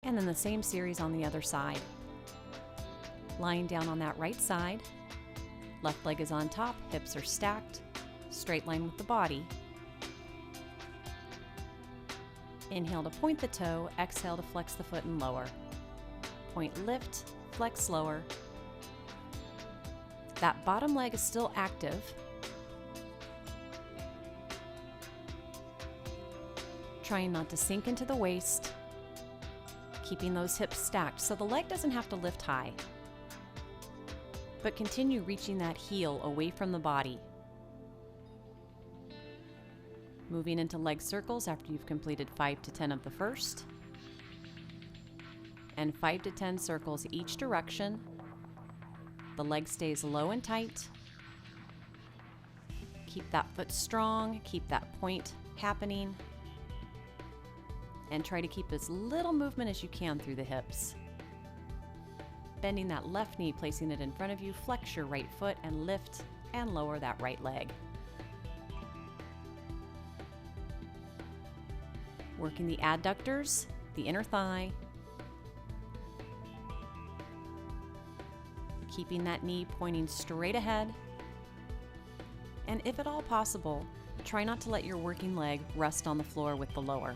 And then the same series on the other side. Lying down on that right side, left leg is on top, hips are stacked, straight line with the body. Inhale to point the toe, exhale to flex the foot and lower. Point, lift, flex, lower. That bottom leg is still active. Trying not to sink into the waist, keeping those hips stacked so the leg doesn't have to lift high. But continue reaching that heel away from the body. Moving into leg circles after you've completed 5 to 10 of the first. And 5 to 10 circles each direction. The leg stays low and tight. Keep that foot strong, keep that point happening. And try to keep as little movement as you can through the hips. Bending that left knee, placing it in front of you, flex your right foot and lift and lower that right leg. Working the adductors, the inner thigh. Keeping that knee pointing straight ahead. And if at all possible, try not to let your working leg rest on the floor with the lower.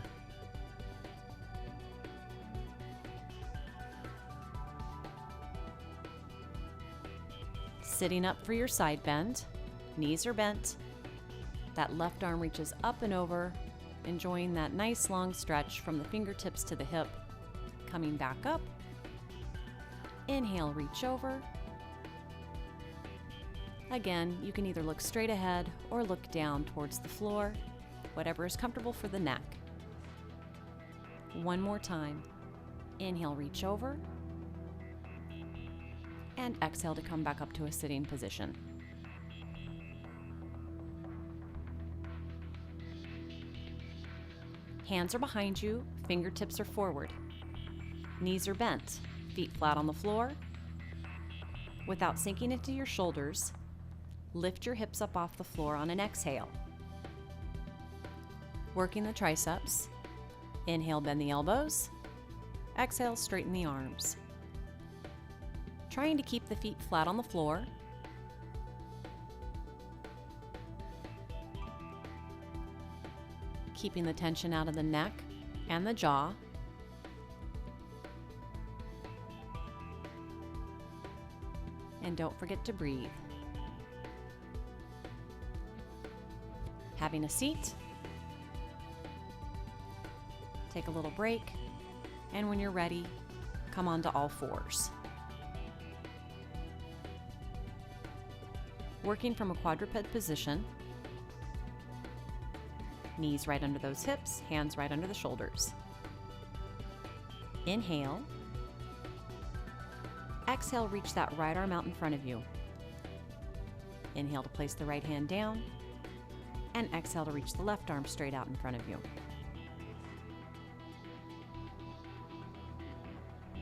Sitting up for your side bend, knees are bent, that left arm reaches up and over, enjoying that nice long stretch from the fingertips to the hip, coming back up. Inhale, reach over. Again, you can either look straight ahead or look down towards the floor, whatever is comfortable for the neck. One more time. Inhale, reach over. And exhale to come back up to a sitting position. Hands are behind you, fingertips are forward. Knees are bent, feet flat on the floor. Without sinking into your shoulders, lift your hips up off the floor on an exhale. Working the triceps. Inhale, bend the elbows. Exhale, straighten the arms. Trying to keep the feet flat on the floor. Keeping the tension out of the neck and the jaw. And don't forget to breathe. Having a seat. Take a little break. And when you're ready, come onto all fours. Working from a quadruped position. Knees right under those hips, hands right under the shoulders. Inhale. Exhale, reach that right arm out in front of you. Inhale to place the right hand down. And exhale to reach the left arm straight out in front of you.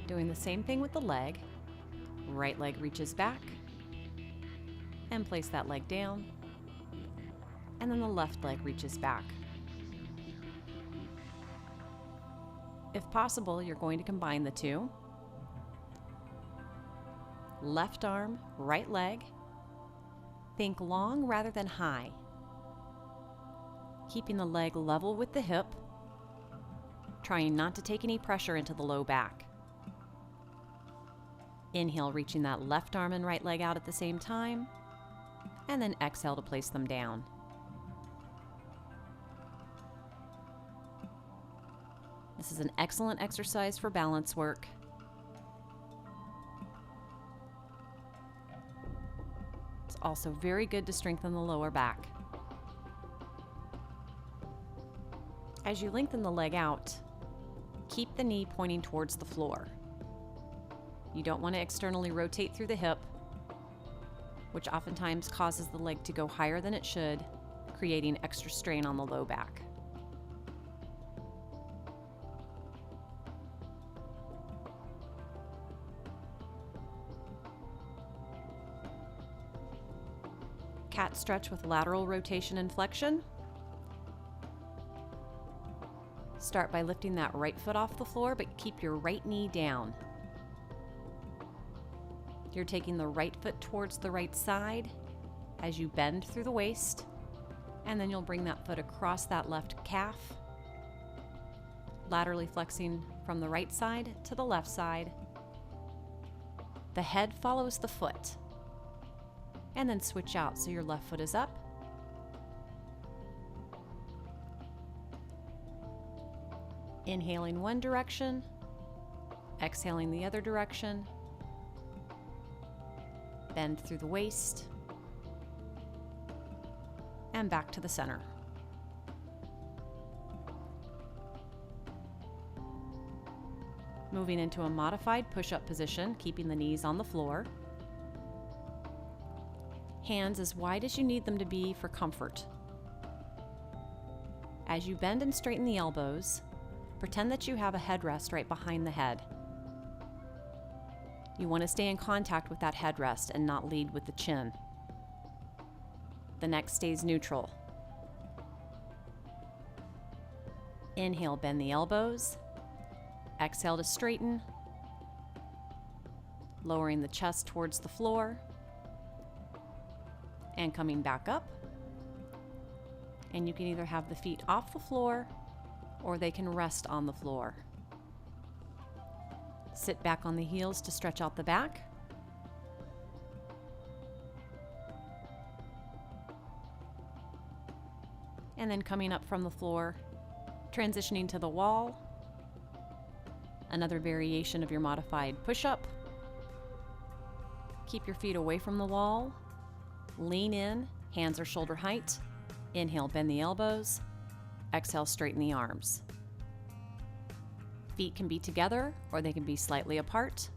Doing the same thing with the leg. Right leg reaches back. And place that leg down. And then the left leg reaches back. If possible, you're going to combine the two. Left arm, right leg. Think long rather than high. Keeping the leg level with the hip. Trying not to take any pressure into the low back. Inhale, reaching that left arm and right leg out at the same time. And then exhale to place them down. This is an excellent exercise for balance work. It's also very good to strengthen the lower back. As you lengthen the leg out, keep the knee pointing towards the floor. You don't want to externally rotate through the hip, which oftentimes causes the leg to go higher than it should, creating extra strain on the low back. Cat stretch with lateral rotation and flexion. Start by lifting that right foot off the floor, but keep your right knee down. You're taking the right foot towards the right side as you bend through the waist, and then you'll bring that foot across that left calf, laterally flexing from the right side to the left side. The head follows the foot, and then switch out so your left foot is up. Inhaling one direction, exhaling the other direction. Bend through the waist, and back to the center. Moving into a modified push-up position, keeping the knees on the floor. Hands as wide as you need them to be for comfort. As you bend and straighten the elbows, pretend that you have a headrest right behind the head. You want to stay in contact with that headrest and not lead with the chin. The neck stays neutral. Inhale, bend the elbows. Exhale to straighten, lowering the chest towards the floor, and coming back up. And you can either have the feet off the floor or they can rest on the floor. Sit back on the heels to stretch out the back. And then coming up from the floor, transitioning to the wall. Another variation of your modified push-up. Keep your feet away from the wall. Lean in, hands are shoulder height. Inhale, bend the elbows. Exhale, straighten the arms. Feet can be together or they can be slightly apart,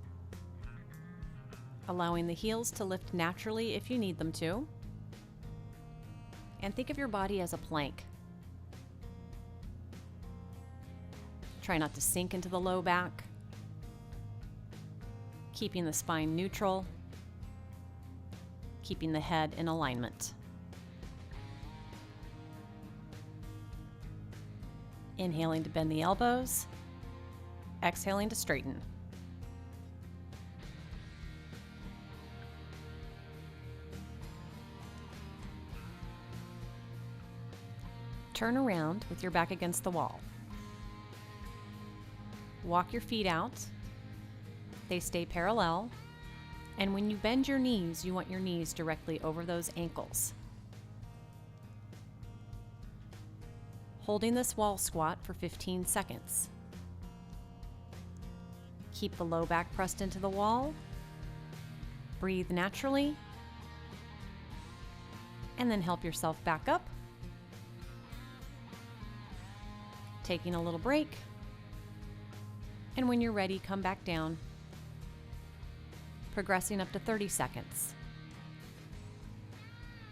allowing the heels to lift naturally if you need them to. And think of your body as a plank. Try not to sink into the low back, keeping the spine neutral, keeping the head in alignment. Inhaling to bend the elbows, exhaling to straighten. Turn around with your back against the wall. Walk your feet out. They stay parallel. And when you bend your knees, you want your knees directly over those ankles. Holding this wall squat for 15 seconds. Keep the low back pressed into the wall. Breathe naturally. And then help yourself back up. Taking a little break. And when you're ready, come back down. Progressing up to 30 seconds.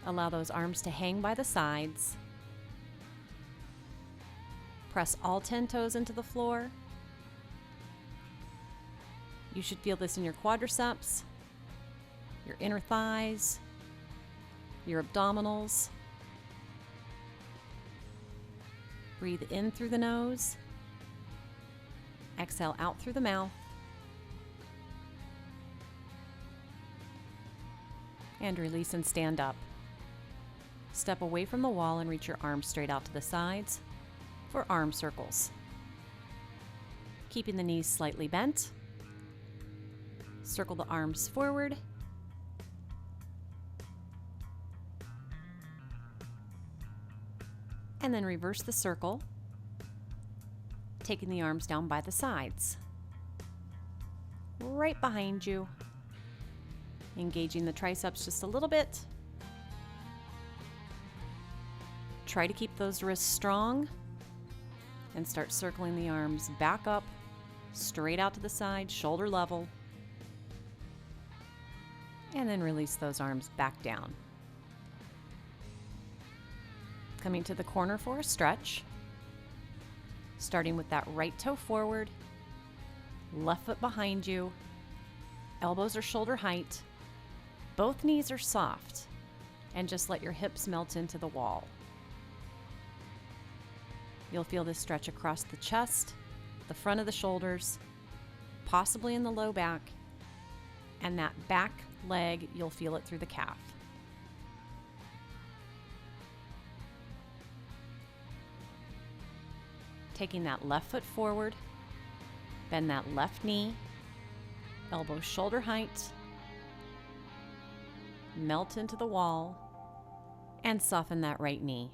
Allow those arms to hang by the sides. Press all 10 toes into the floor. You should feel this in your quadriceps, your inner thighs, your abdominals. Breathe in through the nose. Exhale out through the mouth. And release and stand up. Step away from the wall and reach your arms straight out to the sides for arm circles. Keeping the knees slightly bent. Circle the arms forward. And then reverse the circle, taking the arms down by the sides. Right behind you. Engaging the triceps just a little bit. Try to keep those wrists strong and start circling the arms back up, straight out to the side, shoulder level. And then release those arms back down. Coming to the corner for a stretch. Starting with that right toe forward, left foot behind you, elbows are shoulder height, both knees are soft, and just let your hips melt into the wall. You'll feel this stretch across the chest, the front of the shoulders, possibly in the low back, and that back leg, you'll feel it through the calf. Taking that left foot forward, bend that left knee, elbow shoulder height, melt into the wall, and soften that right knee.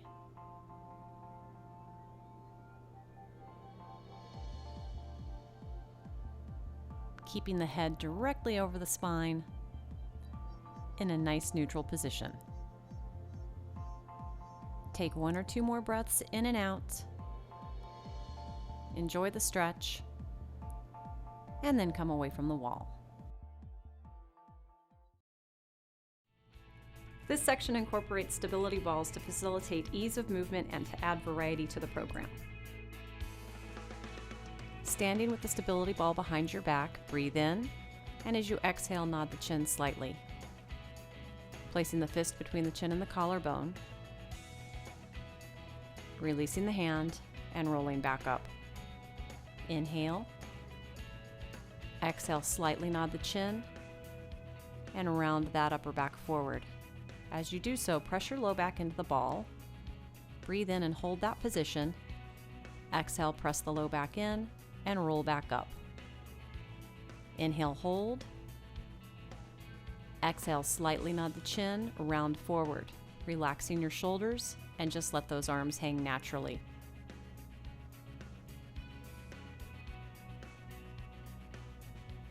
Keeping the head directly over the spine in a nice neutral position. Take 1 or 2 more breaths in and out. Enjoy the stretch, and then come away from the wall. This section incorporates stability balls to facilitate ease of movement and to add variety to the program. Standing with the stability ball behind your back, breathe in, and as you exhale, nod the chin slightly. Placing the fist between the chin and the collarbone, releasing the hand, and rolling back up. Inhale, exhale, slightly nod the chin, and round that upper back forward. As you do so, press your low back into the ball, breathe in and hold that position, exhale, press the low back in, and roll back up. Inhale, hold. Exhale, slightly nod the chin, round forward, relaxing your shoulders, and just let those arms hang naturally.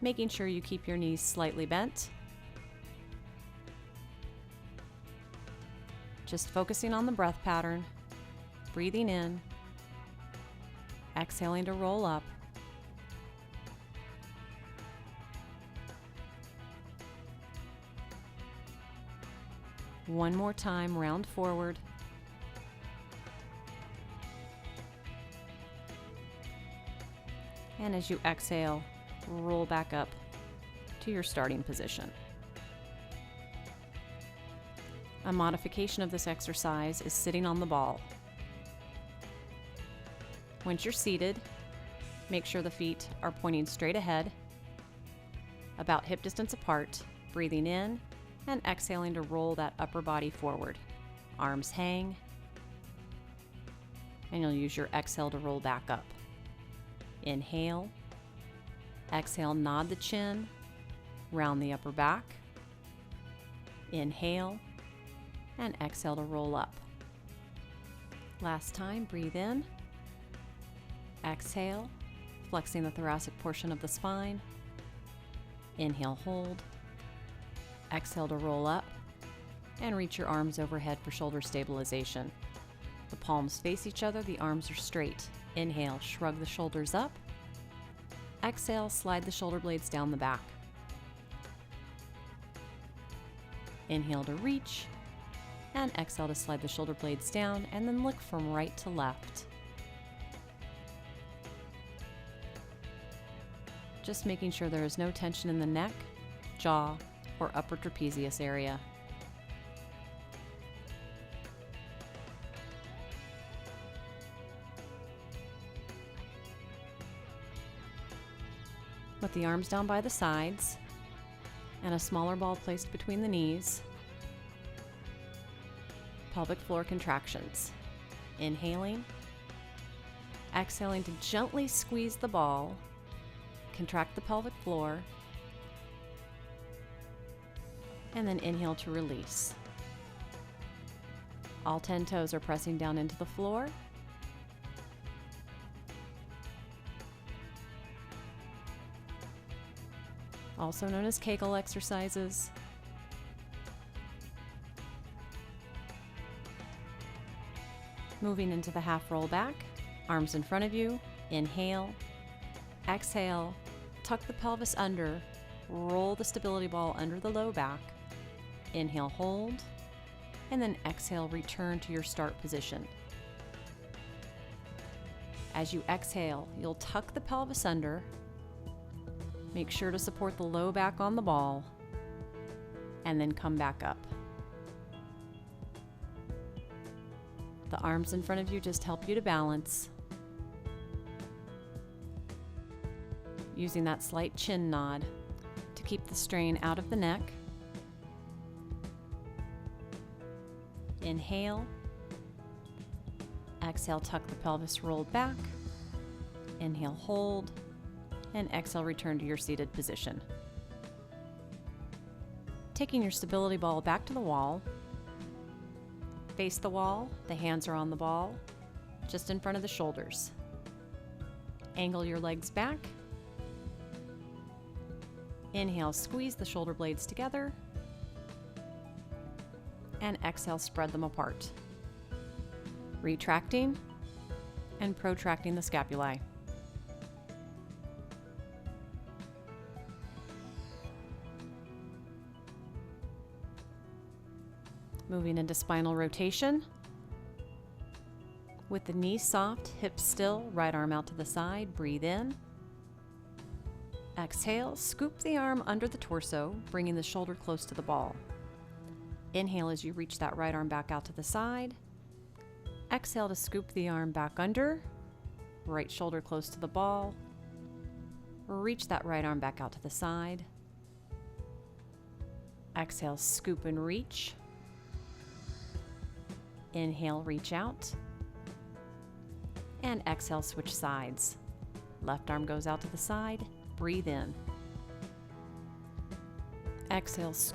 Making sure you keep your knees slightly bent. Just focusing on the breath pattern, breathing in, exhaling to roll up, one more time, round forward. And as you exhale, roll back up to your starting position. A modification of this exercise is sitting on the ball. Once you're seated, make sure the feet are pointing straight ahead, about hip distance apart, breathing in and exhaling to roll that upper body forward. Arms hang, and you'll use your exhale to roll back up. Inhale, exhale, nod the chin, round the upper back. Inhale, and exhale to roll up. Last time, breathe in, exhale, flexing the thoracic portion of the spine. Inhale, hold. Exhale to roll up and reach your arms overhead for shoulder stabilization. The palms face each other, the arms are straight. Inhale, shrug the shoulders up. Exhale, slide the shoulder blades down the back. Inhale to reach, and exhale to slide the shoulder blades down, and then look from right to left. Just making sure there is no tension in the neck, jaw, or upper trapezius area. With the arms down by the sides and a smaller ball placed between the knees, pelvic floor contractions. Inhaling, exhaling to gently squeeze the ball, contract the pelvic floor, and then inhale to release. All 10 toes are pressing down into the floor. Also known as Kegel exercises. Moving into the half roll back, arms in front of you. Inhale, exhale, tuck the pelvis under, roll the stability ball under the low back. Inhale, hold, and then exhale, return to your start position. As you exhale, you'll tuck the pelvis under. Make sure to support the low back on the ball, and then come back up. The arms in front of you just help you to balance. using that slight chin nod to keep the strain out of the neck. Inhale. Exhale, tuck the pelvis rolled back. Inhale, hold. And exhale, return to your seated position. Taking your stability ball back to the wall. Face the wall, the hands are on the ball, just in front of the shoulders. Angle your legs back. Inhale, squeeze the shoulder blades together. And exhale, spread them apart. Retracting and protracting the scapulae. Moving into spinal rotation. With the knees soft, hips still, right arm out to the side, breathe in. Exhale, scoop the arm under the torso, bringing the shoulder close to the ball. Inhale as you reach that right arm back out to the side. Exhale to scoop the arm back under, right shoulder close to the ball. Reach that right arm back out to the side. Exhale, scoop and reach. Inhale, reach out. And exhale, switch sides. Left arm goes out to the side, breathe in. Exhale,